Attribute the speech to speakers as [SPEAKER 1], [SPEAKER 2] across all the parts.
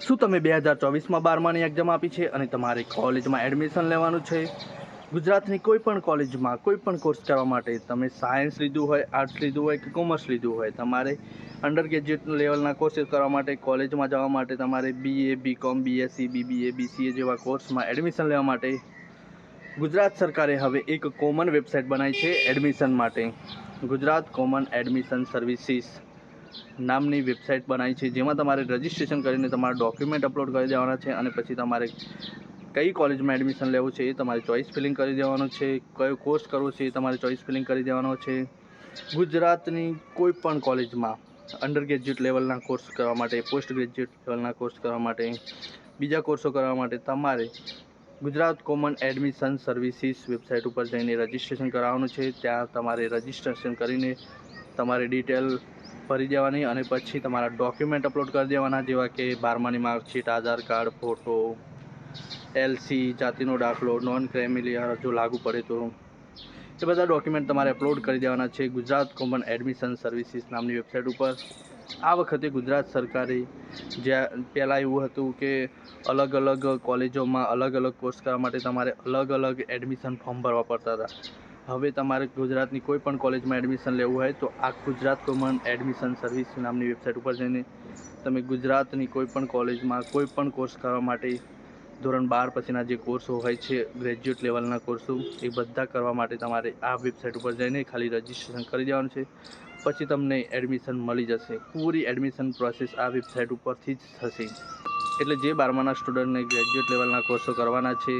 [SPEAKER 1] શું તમે 2024માં 12માની એક્ઝામ આપી છે અને તમારે કોલેજમાં એડમિશન લેવાનું છે? ગુજરાતની કોઈ પણ કોલેજમાં કોઈ પણ કોર્સ કરવા માટે તમે સાયન્સ લીધું હોય, આર્ટ્સ લીધું હોય કે કોમર્સ લીધું હોય, તમારે અંડર ગ્રેજ્યુએટ લેવલના કોર્સીસ કરવા માટે કોલેજમાં જવા માટે તમારે BA, BCom, BSc, BBA, BCA જેવા કોર્સમાં એડમિશન લેવા માટે ગુજરાત સરકારે હવે એક કોમન વેબસાઇટ બનાવી છે એડમિશન માટે. ગુજરાત કોમન એડમિશન સર્વિસીસ નામની વેબસાઇટ બનાવી છે, જેમાં તમારે રજિસ્ટ્રેશન કરીને તમારા ડોક્યુમેન્ટ અપલોડ કરી દેવાના છે અને પછી તમારે કઈ કોલેજમાં એડમિશન લેવું છે એ તમારે ચોઇસ ફિલિંગ કરી દેવાનું છે. કયો કોર્સ કરવો છે એ તમારે ચોઇસ ફિલિંગ કરી દેવાનો છે. ગુજરાતની કોઈ પણ કોલેજમાં અંડર ગ્રેજ્યુએટ લેવલના કોર્સ કરવા માટે, પોસ્ટ ગ્રેજ્યુએટ લેવલના કોર્સ કરવા માટે, બીજા કોર્સો કરવા માટે તમારે Gujarat common admission services website ઉપર જઈને રજિસ્ટ્રેશન કરાવવાનું છે. ત્યાં તમારે રજિસ્ટ્રેશન કરીને તમારી ડિટેલ ભરી દેવાની અને પછી તમારા ડોક્યુમેન્ટ અપલોડ કરી દેવાના, જેવા કે 12માની માર્કશીટ, આધાર કાર્ડ, ફોટો, LC, જાતિનો દાખલો, નોન ક્રિમિનલ જો લાગુ પડે તો એ બધા ડોક્યુમેન્ટ તમારે અપલોડ કરી દેવાના છે ગુજરાત કોમન એડમિશન સર્વિસીસ નામની વેબસાઇટ ઉપર. આ વખતે ગુજરાત સરકારે જ્યાં પહેલાં એવું હતું કે અલગ અલગ કોલેજોમાં અલગ અલગ કોર્સ કરવા માટે તમારે અલગ અલગ એડમિશન ફોર્મ ભરવા પડતા હતા. હવે તમારે ગુજરાતની કોઈ પણ કોલેજમાં એડમિશન લેવું હોય તો આ ગુજરાત કોમન એડમિશન સર્વિસ નામની વેબસાઇટ ઉપર જઈને તમે ગુજરાતની કોઈ પણ કોલેજમાં કોઈ પણ કોર્સ કરવા માટે ધોરણ 12 પછીના જે કોર્સો હોય છે ગ્રેજ્યુએટ લેવલના કોર્સો એ બધા કરવા માટે તમારે આ વેબસાઇટ ઉપર જઈને ખાલી રજિસ્ટ્રેશન કરી દેવાનું છે. પછી તમને એડમિશન મળી જશે. પૂરી એડમિશન પ્રોસેસ આ વેબસાઇટ ઉપરથી જ થશે. એટલે જે 12માના સ્ટુડન્ટને ગ્રેજ્યુએટ લેવલના કોર્સો કરવાના છે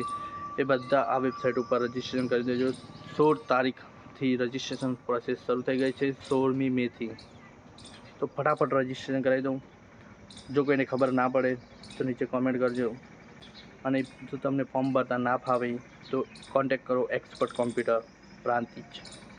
[SPEAKER 1] એ બધા આ વેબસાઇટ ઉપર રજિસ્ટ્રેશન કરી દેજો. 16 તારીખથી રજિસ્ટ્રેશન પ્રોસેસ શરૂ થઈ ગઈ છે, 16મી મેથી. તો ફટાફટ રજિસ્ટ્રેશન કરાવી દઉં. જો કોઈને ખબર ના પડે તો નીચે કોમેન્ટ કરજો અને જો તમને ફોર્મ ભરતા ના ફાવે તો કોન્ટેક્ટ કરો એક્સપર્ટ કોમ્પ્યુટર પ્રાંતિજ.